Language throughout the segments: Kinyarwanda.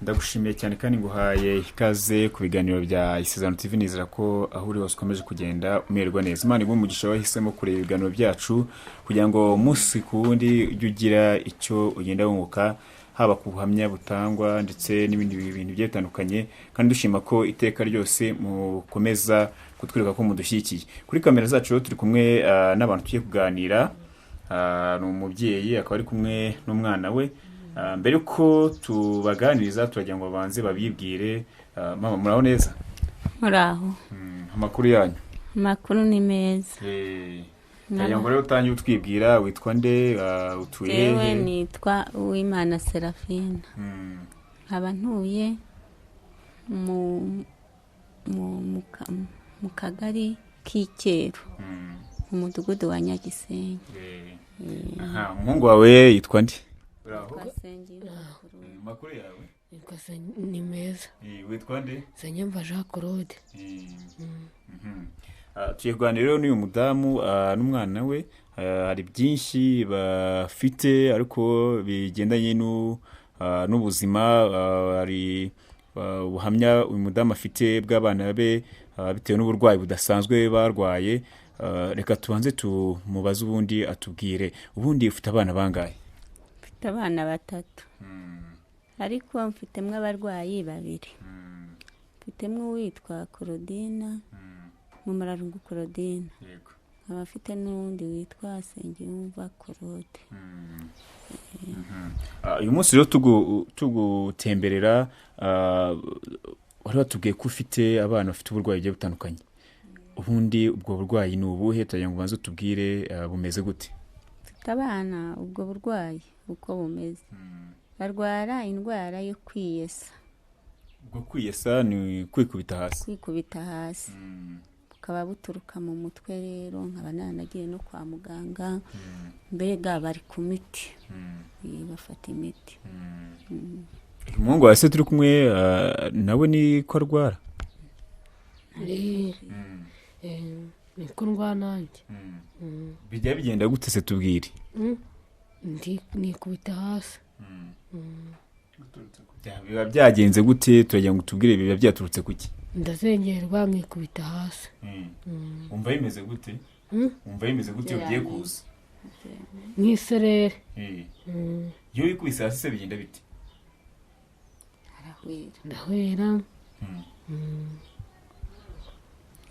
Ndagushimiye cyane kandi nguhaye ikaze ku biganiro bya Isezerano TV. Nizera ko aho uri hose ukomeje kugenda umererwa neza. Imana iguhe umugisha wahisemo kureba ibiganiro byacu kugira ngo umunsi ku wundi ujye ugira icyo ugenda wunguka, haba ku buhamya butangwa ndetse n'ibindi bintu bigiye bitandukanye, kandi dushima ko iteka ryose mukomeza kutwereka ko mudushyigikiye. Kuri kamera zacu turi kumwe n'abantu tugiye kuganira. Ni umubyeyi akaba ari kumwe n'umwana we. Mbere ko tubaganiriza turagira ngo babanze babibwire. Mama, muraho neza? Muraho. Amakuru yanyu? Amakuru ni meza. Turagira ngo rero utangiye utwibwira, witwa nde, utuye hehe? Jewe nitwa Uwimana Serafina. Nkaba ntuye mu kagari k'Ikeru, mu mudugudu wa Nyagisenyi. Umuhungu wawe yitwa nde? Amakuru yawe? Ni meza. Witwa nde? Senyumva Jean Claude. Tugiye kuganira rero n'uyu mudamu n'umwana we. Hari byinshi bafite ariko bigendanye n'ubuzima. Hari ubuhamya uyu mudamu afite bw'abana be bitewe n'uburwayi budasanzwe barwaye. Reka tubanze tumubaze ubundi atubwire. Ubundi ufite abana bangahe? Mfite abana 3. Ariko mfitemwe abarwayi 2. Mfitemwe uwitwa Claudine, Mumararungu Claudine. Yego. Abafite n'undi witwa Sengiyumva Claude. Uyu munsi rero tugutemberera, wari watubwiye ko ufite abana bafite uburwayi bugiye butandukanye. Ubundi ubwo burwayi ni ubuhe? Turagira ngo ubanze utubwire bumeze gute? Mfite abana ubwo burwayi uko bumeze. Barwara indwara yo kwiyesa. Ubwo kwiyesa ni kwikubita hasi? Kwikubita hasi. Bukaba buturuka mu mutwe rero, nkaba nanagiye no kwa muganga. Mbega bari ku miti. Bafata imiti. Umuhungu wawe se turi kumwe nawe ni ko arwara? Niko ndwara nanjye. Bijya bigenda gute se tubwire? Nikubita hasi. Biba byagenze gute? Turagira ngo tubwire biba byaturutse kuki? Ndazengerwa nkikubita hasi. Umva bimeze gute? Umva bimeze gute ugiye kuza? Nk'iserere. Iyo wikubise hasi se bigenda bite? Ndahwera.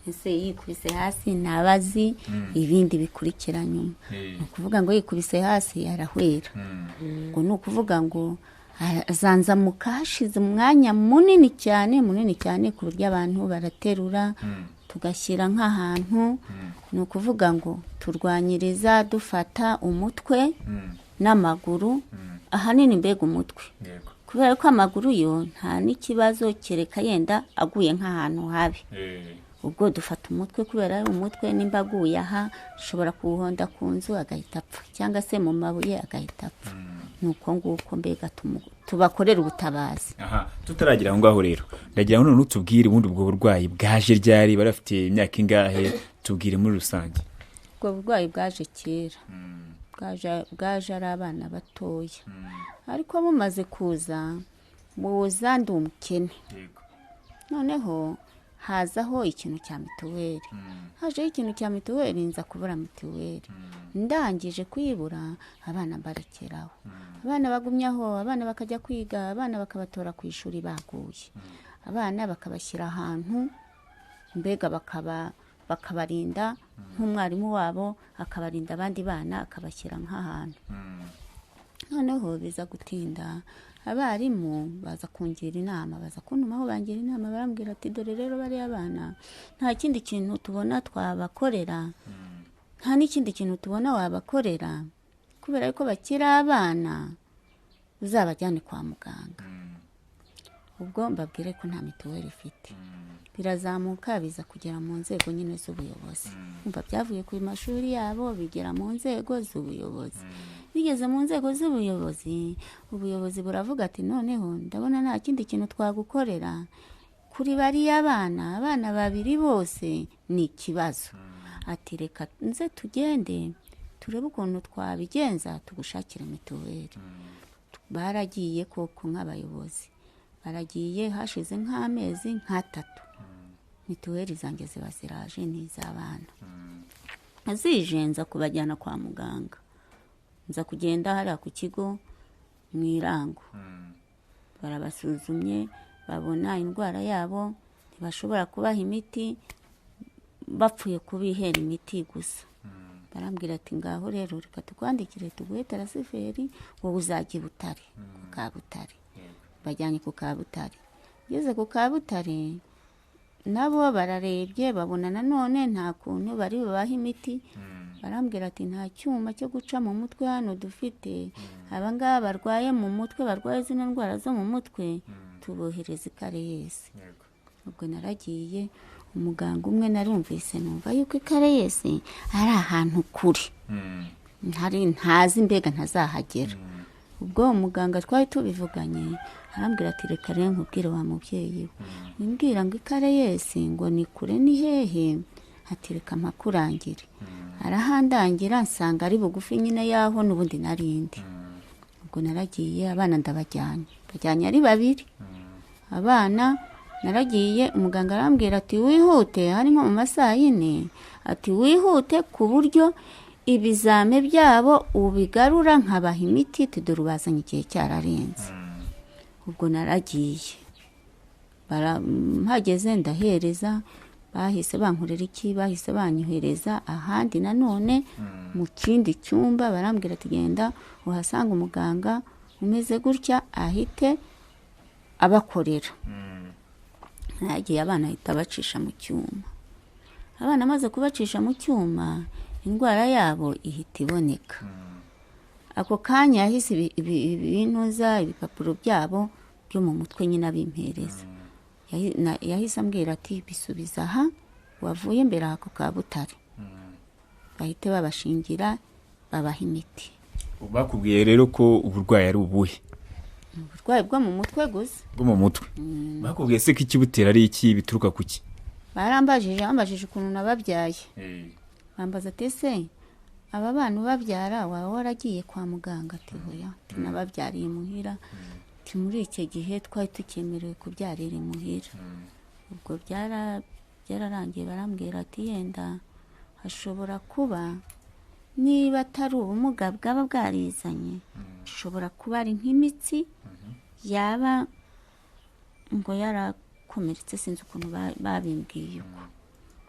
Ese yikubise hasi ntabazi ibindi bikurikira nyuma. Ni ukuvuga ngo yikubise hasi arahwera. Ngo ni ukuvuga ngo azanzamuka hashize umwanya munini cyane ku buryo abantu baraterura tugashyira nk'ahantu. Ni ukuvuga ngo turwanyiriza dufata umutwe n'amaguru, ahanini mbega umutwe. Kubera ko amaguru yo nta n'ikibazo, kereka yenda aguye nk'ahantu habi. Ubwo dufata umutwe, kubera umutwe nimba aguye aha ushobora kuwuhonda ku nzu agahita apfa, cyangwa se mu mabuye agahita apfa. Nuko nguko mbega tubakorera ubutabazi. Tutaragira aho ngaho rero, ndagira ngo none tubwire ubundi ubwo burwayi bwaje ryari, barafite imyaka ingahe? Tubwire muri rusange. Ubwo burwayi bwaje kera. Bwaje ari abana batoya. Ariko bumaze kuza buza ndi umukene. Noneho hazaho ikintu cya mituweli. Hajeho ikintu cya mituweli, nza kubura mituweli. Ndangije kuyibura, abana barekeraho. Abana bagumyaho, abana bakajya kwiga, abana bakabatora ku ishuri baguye. Abana bakabashyira ahantu, mbega bakabarinda nk'umwarimu wabo akabarinda abandi bana, akabashyira nk'ahantu. Noneho biza gutinda, abarimu baza kungira inama, baza kuntumaho bangira inama, barambwira ati dore rero bari abana nta kindi kintu tubona twabakorera, nta n'ikindi kintu tubona wabakorera, kubera yuko bakiri abana uzabajyane kwa muganga. Ubwo mbabwire ko nta mituweli ifite. Birazamuka biza kugera mu nzego nyine z'ubuyobozi. Umva byavuye ku mashuri yabo bigera mu nzego z'ubuyobozi. Bigeze mu nzego z'ubuyobozi, ubuyobozi buravuga ati noneho ndabona nta kindi kintu twagukorera. Kuri bariya abana 2 bose ni ikibazo. Ati reka nze tugende turebe ukuntu twabigenza tugushakira mituweli. Baragiye koko nk'abayobozi baragiye hashize nk'amezi nk'atatu mituweli zanjye ziba ziraje n'iz'abana zije nza kubajyana kwa muganga nza kugenda hariya ku kigo mu Irango barabasuzumye babona indwara yabo ntibashobora kubaha imiti bapfuye kubihera imiti gusa barambwira ati ngaho rero reka tukwandikire tuguhe tarasiferi wowe uzajya i Butare ku Kabutare bajyanye ku Kabutare ngeze ku Kabutare nabo bararebye babona nanone nta kuntu bari bubahe imiti barambwira ati nta cyuma cyo guca mu mutwe hano dufite abangaba barwaye mu mutwe barwaye zino ndwara zo mu mutwe tubohereza i Karayesi ubwo naragiye umuganga umwe narumvise numva yuko i Karayesi ari ahantu kure ntazi mbega ntazahagera ubwo umuganga twari tubivuganye arambwira ati reka rero nkubwire wa mubyeyi we wimbwira ngo i Karayesi ngo ni kure ni hehe ati reka mpakurangire arahandangira nsanga ari bugufi nyine yaho n'ubundi narindi ubwo naragiye abana ndabajyanye bajyanye ari babiri abana naragiye umuganga arambwira ati wihute hari nko mu masaha 4 ati wihute ku buryo ibizame byabo ubigarura nkabaha imiti tudore ubazanye igihe cyararenze ubwo naragiye hageze ndahereza bahise bankorera iki bahise banyohereza ahandi nanone mu kindi cyumba barambwira ati genda uhasanga umuganga umeze gutya ahite abakorera nagiye abana ahita bacisha mu cyuma abana amaze kubacisha mu cyuma indwara yabo ihita iboneka ako kanya yahise ibintuza ibipapuro byabo byo mu mutwe nyine abimpereza yahise ambwira ati bisubiza aha wavuye mbere ako Kabutare bahite babashingira babaha imiti bakubwiye rero ko uburwayi ari ubuhe uburwayi bwo mu mutwe gusa bwo mu mutwe bakubwiye se ko ikibutera ari iki bituruka kuki bambajije ukuntu nababyaye bambaza ati ese aba bana ubabyara waba waragiye kwa muganga ati hoya tunababyariye muhira muri icyo gihe twari tukemerewe kubyarira imuhira ubwo byararangiye barambwira ati yenda hashobora kuba niba atari ubumuga bwaba bwarizanye hashobora kuba ari nk'imitsi yaba ngo yarakomeretse sinzi ukuntu babimbwiye uko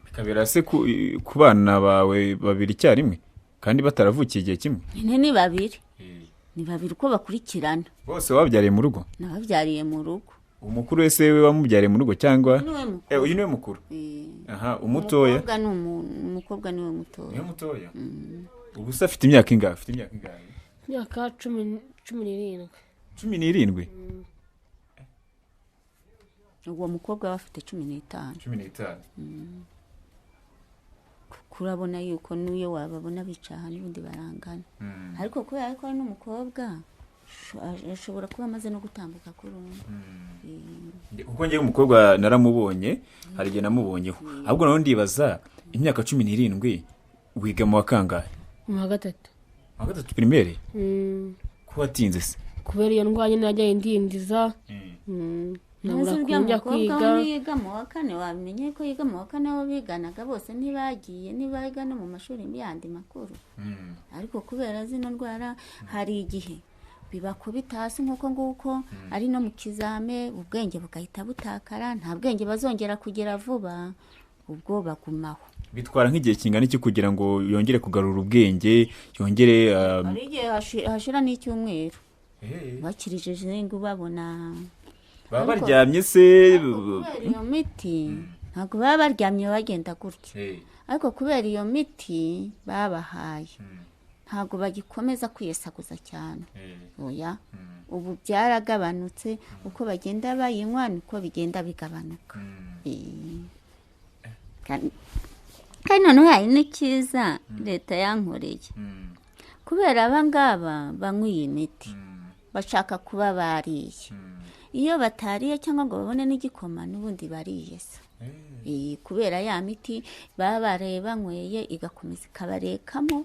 bikabera se ku bana bawe babiri icyarimwe kandi bataravukiye igihe kimwe ni babiri ni babiri uko bakurikirana bose wabyariye mu rugo nababyariye mu rugo umukuru wese we wamubyariye mu rugo cyangwa uyu niwe mukuru aha umutoya umukobwa niwe mutoya ubu se afite imyaka ingahe imyaka 17 17 uwo mukobwa we afite 15 kurabona yuko niyo wababona bicaha n'ubundi barangana ariko kubera ko ari n'umukobwa ashobora kuba amaze no gutambuka kuri kuko njye umukobwa naramubonye hari igihe namubonyeho ahubwo naho ndibaza imyaka 17 wiga mu wakangahe mu wa gatatu primaire ko watinze se kubera iyo ndwanye najya indindiza nabura kujya kwiga yiga mu wa kane wamenye ko yiga mu wa kane abo biganaga bose ntibaga no mu mashuri yandi makuru ariko kubera zino ndwara hari igihe bibakubita hasi nk'uko nguko ari no mu kizame ubwenge bugahita butakara nta bwenge bazongera kugira vuba ubwo bagumaho bitwara nk'igihe kingana iki kugira ngo yongere kugarura ubwenge yongere ari igihe hashira n'icyumweru bakirijeje ngo babona baba baryamye se iyo miti ntabwo baba baryamye bagenda gutya ariko kubera iyo miti babahaye ntabwo bagikomeza kwiyesaguza cyane oya ubu byaragabanutse uko bagenda bayinywa niko bigenda bigabanuka kandi noneho hari n'ikiza leta yankoreye kubera abangaba banywa iyi miti bashaka kuba bariye iyo batariye cyangwa ngo babone n'igikoma n'ubundi bariye se kubera ya miti baba bareba nyweye igakomeza ikabarekamo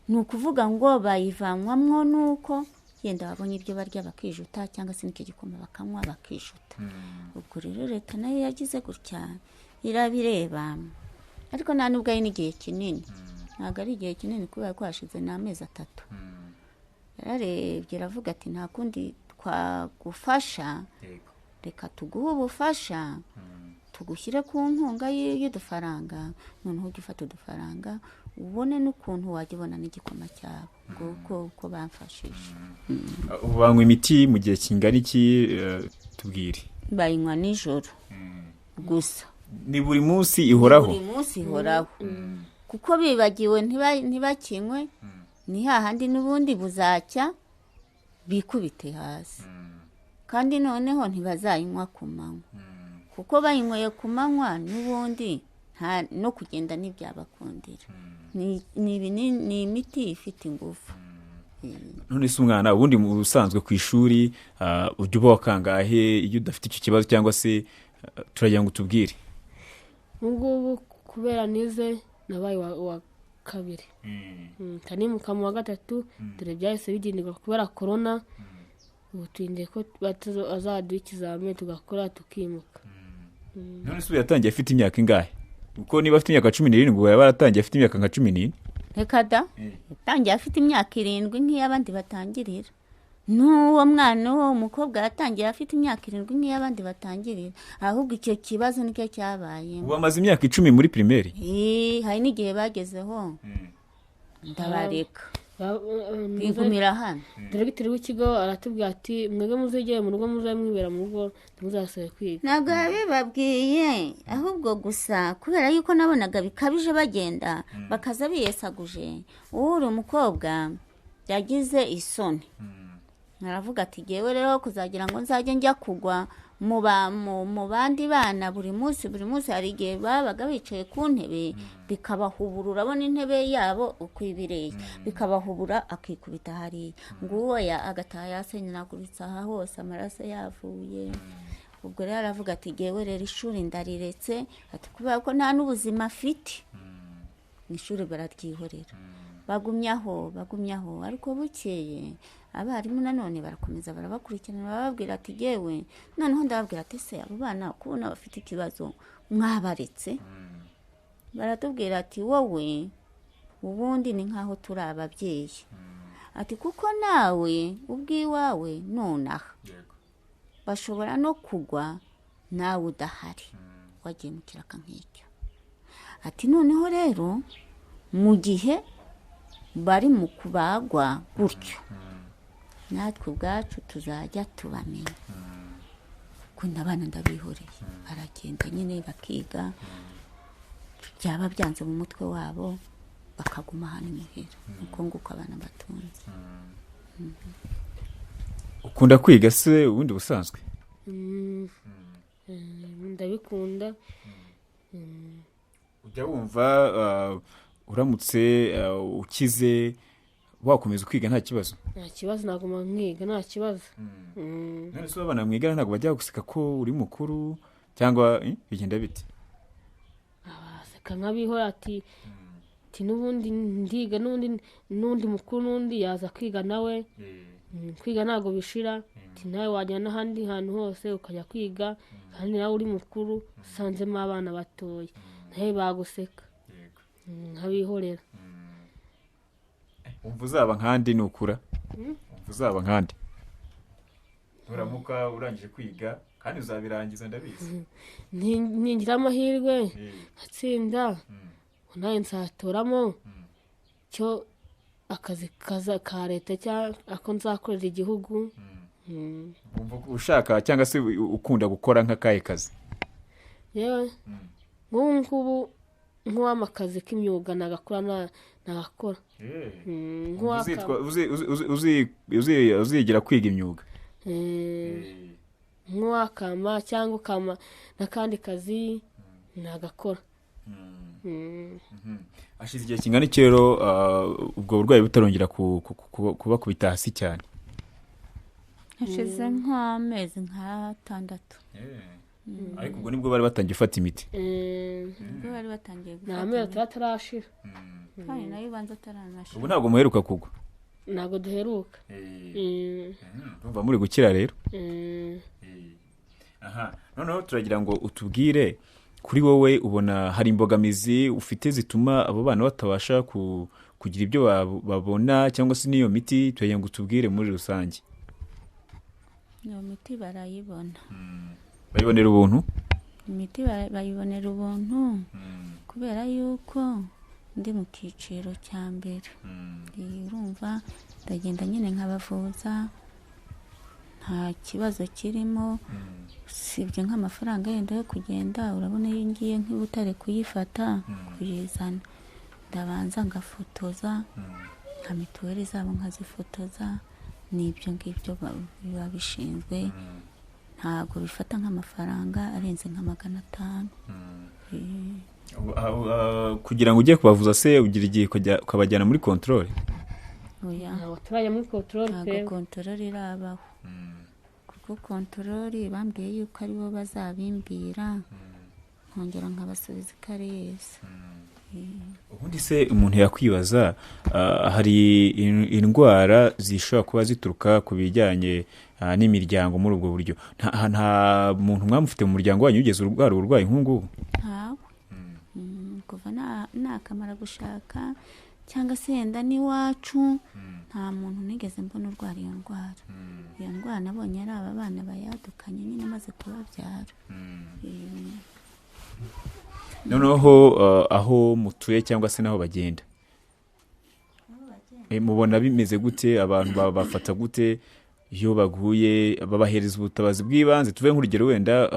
ni ukuvuga ngo bayivanwamwo nuko yenda babonye ibyo barya bakijuta cyangwa se n'icyo gikoma bakanywa bakijuta. Ubwo rero leta nayo yagize gutya irabireba, ariko nta nubwo ari n'igihe kinini, ntabwo ari igihe kinini kubera ko hashize n'amezi 3. Yararebye iravuga ati nta kundi twagufasha, reka tuguhe ubufasha, tugushyire ku nkunga y'udufaranga, noneho ujye ufata udufaranga ubone n'ukuntu wajya ubona n'igikoma cyabo uko bamfashije. banywa imiti mu gihe kingana iki? Tubwire. Bayinywa nijoro gusa. Ni buri munsi ihoraho? Buri munsi ihoraho, kuko bibagiwe ntibakinywe ni hahandi n'ubundi buzacya bikubite hasi, kandi noneho ntibazayinywa ku manywa, kuko bayinyweye ku manywa n'ubundi no kugenda ntibyabakundira. Ni imiti ifite ingufu. None se umwana ubundi mu busanzwe ku ishuri ujya uba wakangahe iyo udafite icyo kibazo, cyangwa se turagira ngo tubwire? ngubu kubera nize nabaye wa kabiri, kanimuka mu wa gatatu, dore byahise bigendera kubera corona. Ubu twinde ko azaduha ikizamini tugakora tukimuka. None se yatangiye afite imyaka ingahe? Kuko niba afite imyaka 17 ngo yaba yaratangiye afite imyaka nka 14. Reka da, yatangiye afite imyaka 7 nk'iy'abandi batangirira. N'uwo mwana w'umukobwa yatangiye afite imyaka 7 nk'iy'abandi batangirira, ahubwo icyo kibazo nicyo cyabaye. Ubu amaze imyaka 10 muri primaire? Hari n'igihe bagezeho ndabareka bigumira hano. Diregiteri w'ikigo aratubwira ati mwebwe muzegeye mu rugo muzamwibera mu rugo muzasohoye kwiga. Ntabwo yabibabwiye, ahubwo gusa kubera yuko nabonaga bikabije bagenda bakaza biyesaguje, uri umukobwa yagize isoni. Naravuga ati gewe rero kuzagira ngo nzajye njya kugwa mu bandi bana buri munsi hari igihe babaga bicaye ku ntebe bikabahubura, urabona intebe yabo uko ibireye, bikabahubura akikubita hariya, nguwo agataha yasenyaguritse aha hose amaraso yavuye. Ubwo rero aravuga ati gewe rero ishuri ndariretse, ati kubera ko nta n'ubuzima afite, ishuri bararyihorera. Bagumyaho, ariko bukeye abarimu nanone barakomeza barabakurikirana, bababwira ati gewe, noneho ndababwira ati se abo bana kubona bafite ikibazo mwabaretse? Baratubwira ati wowe ubundi ni nkaho turi ababyeyi, ati kuko nawe ubwiwawe nonaha bashobora no kugwa nawe udahari, wagiye mu kiraka nk'icyo. Ati noneho rero mu gihe bari mu kubagwa gutyo, natwe ubwacu tuzajya tubamenya. Kundi abana ndabihoreye, baragenda nyine bakiga, byaba byanze mu mutwe wabo bakaguma hano imuhira, uko nguko abana batunze. Ukunda kwiga se ubundi busanzwe? Ndabikunda. Ujya wumva uramutse ukize wakomeza kwiga nta kibazo? Nta kibazo, naguma nkiga nta kibazo. None se abana mwigana ntabwo bajya guseka ko uri mukuru cyangwa bigenda bite? Abaseka nk'abihora ati n'ubundi ndiga n'undi mukuru n'undi yaza kwiga nawe. Kwiga ntabwo bishira, ati nawe wajya n'ahandi hantu hose ukajya kwiga, kandi nawe uri mukuru usanzemo abana batoya, nawe baguseka nk'abihorera. Umva uzaba nkandi nukura? Umva uzaba nkandi? Uramuka urangije kwiga kandi uzabirangiza ndabizi. Ningira amahirwe atsinda, nawe nzatoramo cyo akazi ka leta cyangwa ako nzakorera igihugu. Ushaka cyangwa se ukunda gukora nk'akahe kazi? Yewe nk'ubu nk'uw'amakazi k'imyuga nagakora nagakora. Uzigira kwiga imyuga? Nk'uwakama cyangwa ukama n'akandi kazi nagakora. Hashize igihe kingana iki rero ubwo burwayi butarongera kubakubita hasi cyane? Hashize nk'amezi nk'6. Ariko ubwo nibwo bari batangiye gufata imiti? Ubwo bari batangiye gufata imiti. Nta mezi atarashira. Kandi nayo ubanza ataranashira. Ubu ntabwo muheruka kugwa? ntabwo duheruka. urumva muri gukira rero. Mm. aha noneho turagira ngo utubwire kuri wowe ubona hari imbogamizi ufite zituma abo bana batabasha kugira ibyo babona cyangwa se n'iyo miti turagira ngo utubwire muri rusange. iyo miti barayibona. bayibonera ubuntu. imiti bayibonera ubuntu kubera yuko ndi mu cyiciro cya mbere. urumva ndagenda nyine nkabavuza nta kibazo kirimo, usibye nk'amafaranga yenda yo kugenda. urabona iyo ngiye nk'ibutare kuyifata kuyizana ndabanza ngafotoza nka mituweli zabo nkazifotoza, n'ibyo ngibyo biba bishinzwe. ntabwo bifata nk'amafaranga arenze nka 500. kugira ngo ujye kubavuza se ugira igihe ukabajyana muri controle? oya ntabwo turajya muri controle ntabwo pe. kontorori irabaho kuko kontorori bambwiye yuko aribo bazabimbwira nkongera nkabasubiza ikariyesi. ubundi se umuntu yakwibaza hari indwara zishobora kuba zituruka ku bijyanye n'imiryango muri ubwo buryo. nta muntu mwamufite mu muryango wanyu ugeze urwara uburwayi nk'ubungubu? ntawe. kuva nakamara gushaka cyangwa se yenda n'iwacu nta muntu nigeze mbona urwara iyo ndwara. iyo ndwara nabonye ari aba bana bayadukanye nyine amaze kubabyara. noneho aho mutuye cyangwa se n'aho bagenda mubona bimeze gute? abantu bafata gute iyo baguye? babahereza ubutabazi bw'ibanze? tuve nk'urugero wenda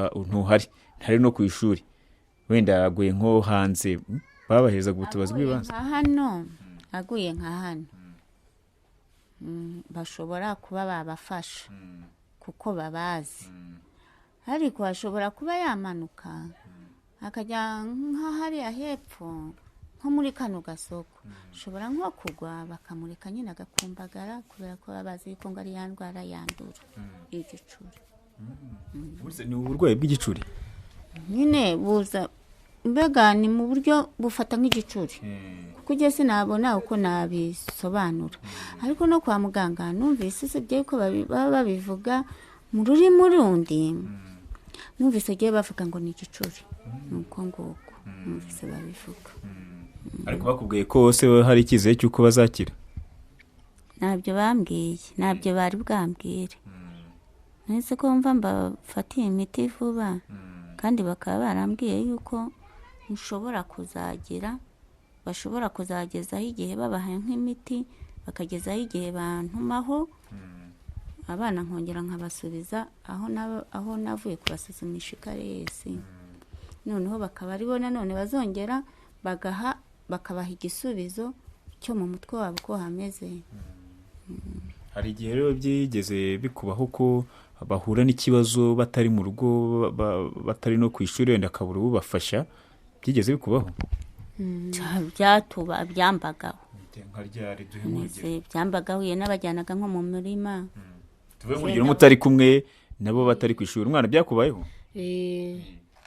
ntari no ku ishuri, wenda aguye nko hanze, babahereza ubutabazi bw'ibanze? aguye nka hano bashobora kuba babafasha kuko babazi, ariko ashobora kuba yamanuka akajya nk'ahariya hepfo nko muri kano gasoko, ashobora nko kugwa bakamureka nyine agakumbagara kubera ko babazi ko ngo ari ya ndwara yandura y'igicuri. ni uburwayi bw'igicuri nyine buza mbega ni mu buryo bufata nk'igicuri kuko ujye sinabona uko nabisobanura. ariko no kwa muganga numvise usibye ko baba babivuga mu rurimi rundi, numvise agiye bavuga ngo ni igicuri. nuko nguko numvise babivuga. ariko bakubwiye ko se hari icyizere cy'uko bazakira? ntabyo bambwiye, ntabyo bari bwambwire. nahise ko mva mbafatiye imiti vuba kandi bakaba barambwiye yuko nshobora bashobora kuzagezaho igihe babahaye nk'imiti, bakagezaho igihe bantumaho abana nkongera nkabasubiza aho navuye kubasuzumisha ikariyesi. noneho bakaba aribo nanone bazongera bakabaha igisubizo cyo mu mutwe wabo ko hameze. hari igihe rero byigeze bikubaho ko bahura n'ikibazo batari mu rugo, batari no ku ishuri, wenda akabura ubafasha? byigeze bikubaho? byambagaho. nka ryari? duhe nk'urugero. byambagaho iyo n'abajyanaga nko mu murima. tuve nk'urugero mutari kumwe nabo batari ku ishuri, umwana byakubayeho?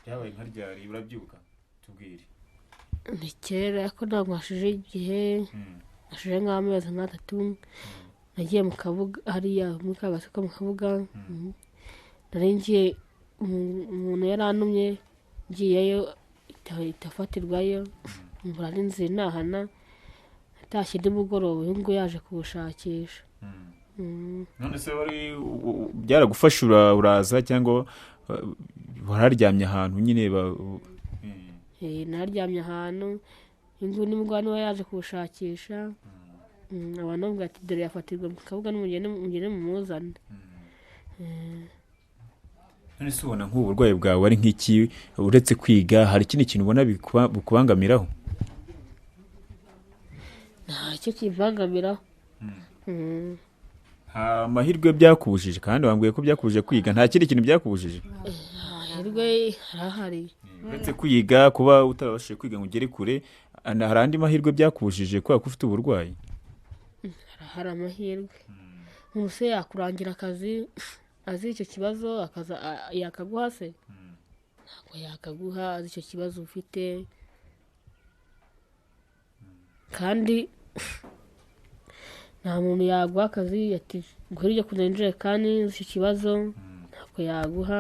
byabaye nka ryari? urabyibuka? tubwire. ni kera ko ntabwo hashije igihe, hashije nk'amezi nk'atatu. nagiye mu kabuga hariya muri ka gasoko mu kabuga. nari ngiye umuntu yarantumye ngiyeyo itafatirwayo, mvura ari nzira inahana. natashye nimugoroba uyu nguyu yaje kubushakisha. none se byaragufasha uraza cyangwa wararyamye ahantu nyine? naryamye ahantu, inzu nimugoroba niwe yaje kubushakisha. abantu bavuga ati dore yafatirwa mu kabuga n'umugeni mumuzane. none se ubona nk'ubu burwayi bwawe ari nk'iki? uretse kwiga hari ikindi kintu ubona bukubangamiraho? ntacyo kivangamiraho. nta mahirwe byakubujije? kandi wambwiye ko byakubujije kwiga, nta kindi kintu byakubujije? amahirwe arahari. uretse kwiga, kuba utarabashije kwiga ngo ugere kure, hari andi mahirwe byakubujije kubera ko ufite uburwayi? hari amahirwe. umuntu yakurangira akazi azi icyo kibazo yakaguha se? ntabwo yakaguha azi icyo kibazo ufite. kandi nta muntu yaguha akazi ati ngo hirya kuzana injerekani icyo kibazo ntabwo yaguha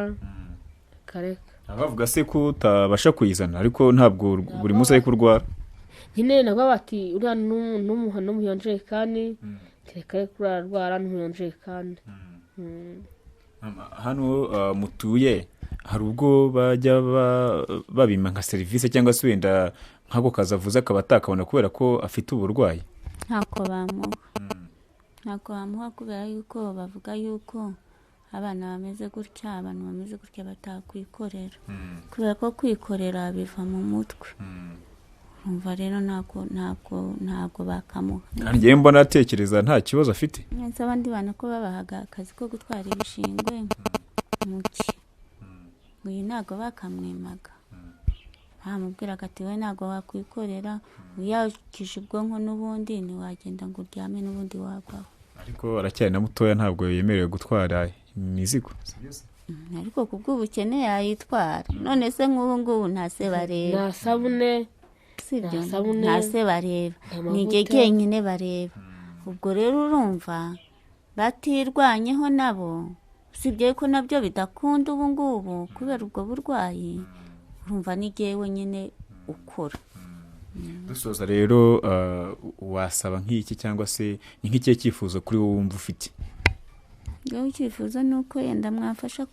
kareka. abavuga se ko utabasha kuyizana ariko ntabwo buri munsi ari kurwara. nyine nabwo bati uriya n'umuha n'umuha injerekani kereka kurarwara n'umuha injerekani. hano mutuye hari ubwo bajya babima nka serivisi cyangwa se wenda nk'ako kazi avuze akaba atakabona kubera ko afite uburwayi? ntako bamuha kubera yuko bavuga yuko abana bameze gutya, abantu bameze gutya batakwikorera, kubera ko kwikorera biva mu mutwe. umva rero ntabwo bakamuha. ngiye mbona atekereza nta kibazo afite. neza abandi bana ko babahaga akazi ko gutwara ibishingwe muki uyu ntabwo bakamwimaga, bamubwiraga ati we ntabwo wakwikorera, uyakije ubwonko n'ubundi ntiwagenda ngo uryame n'ubundi wagwaho. ariko aracyari na mutoya ntabwo yemerewe gutwara imizigo. ariko ku bw'ubukene yayitwara. none se nk'ubu ngubu nta se bareba, nta sabune nta se bareba, ni igihe jyenyine bareba. ubwo rero urumva batirwanyeho nabo, usibye ko nabyo bidakunda ubu ngubu kubera ubwo burwayi, urumva ni jyewe nyine ukora. dusoza rero wasaba nk'iki cyangwa se ni nk'ikihe cyifuzo kuri wowe wumva ufite? yewe icyifuzo ni uko yenda mwafasha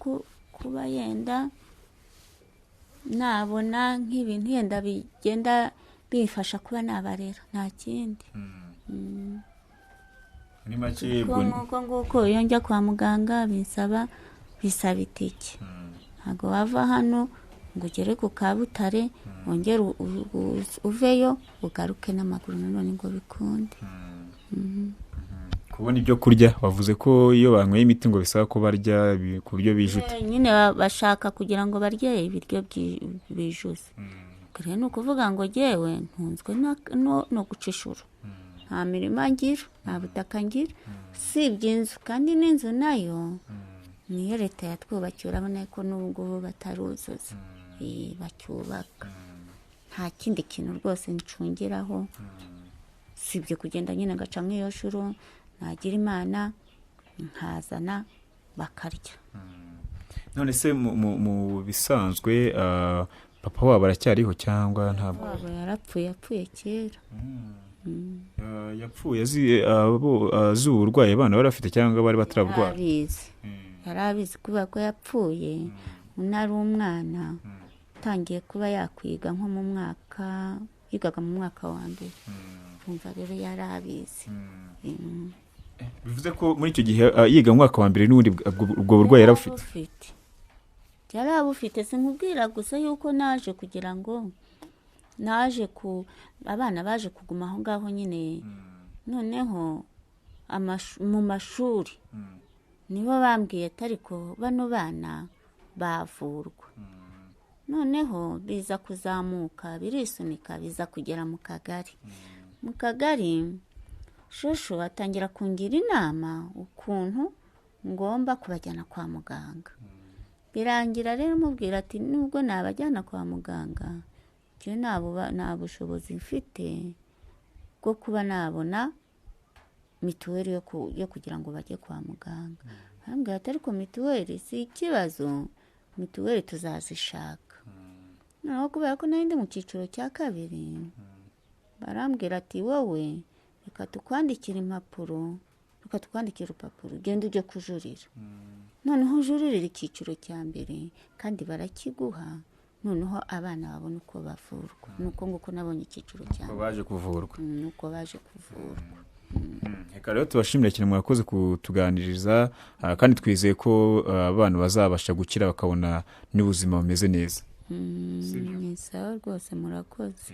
kuba yenda nabona nk'ibintu yenda bigenda bifasha kuba nabarera, nta kindi. ni make nguko iyo njya kwa muganga bisaba itike. ntabwo wava hano ngo ugere ku Kabutare wongere uveyo ugaruke n'amaguru nanone ngo bikunde. kubona ibyo kurya wavuze ko iyo banyweye imiti ngo bisaba ko barya ku buryo bijute. nyine bashaka kugira ngo barye ibiryo bijuse. rero ni ukuvuga ngo jyewe ntunzwe no gucishura, nta mirima ngira, nta butaka ngira, usibye inzu, kandi n'inzu nayo niyo leta yatwubakiye. urabona ko n'ubu ngubu bataruzuza, bacyubaka. nta kindi kintu rwose ncungiraho usibye kugenda nyine ngaca nk'iyo shuro, nagira Imana nkazana bakarya. none se mu bisanzwe papa wabo aracyariho cyangwa ntabwo? wabo yapfuye kera. yapfuye azi uburwayi abana bari bafite cyangwa bari bataraburwara? yari abizi kubera ko yapfuye unari umwana utangiye kuba yakwiga nko mu mwaka, yigaga mu mwaka wa mbere. umva rero yari abizi. bivuze ko muri icyo gihe yiga mu mwaka wa mbere n'ubundi ubwo burwayi yari afite? yari abufite. sinkubwira gusa yuko naje kugira ngo abana baje kuguma aho ngaho nyine, noneho mu mashuri nibo bambwiye ati ariko bano bana bavurwa. noneho biza kuzamuka birisunika biza kugera mu kagari. mu kagari shusho atangira kungira inama ukuntu ngomba kubajyana kwa muganga. birangira rero mubwira ati nubwo nabajyana kwa muganga, njye nta bushobozi mfite bwo kuba nabona mituweli yo kugira ngo bajye kwa muganga. arambwira ati ariko mituweli si ikibazo, mituweli tuzazishaka. noneho kubera ko nari ndi mu cyiciro cya kabiri, barambwira ati wowe reka tukwandikira impapuro, reka tukwandikira urupapuro ugenda ujye kujurira. noneho ujuririra icyiciro cya mbere kandi barakiguha, noneho abana babona uko bavurwa. nuko nguko nabonye icyiciro cya mbere baje kuvurwa. nuko baje kuvurwa. reka rero tubashimire cyane mwakoze kutuganiriza, kandi twizeye ko abana bazabasha gukira bakabona n'ubuzima bumeze neza. ni sawa rwose, murakoze.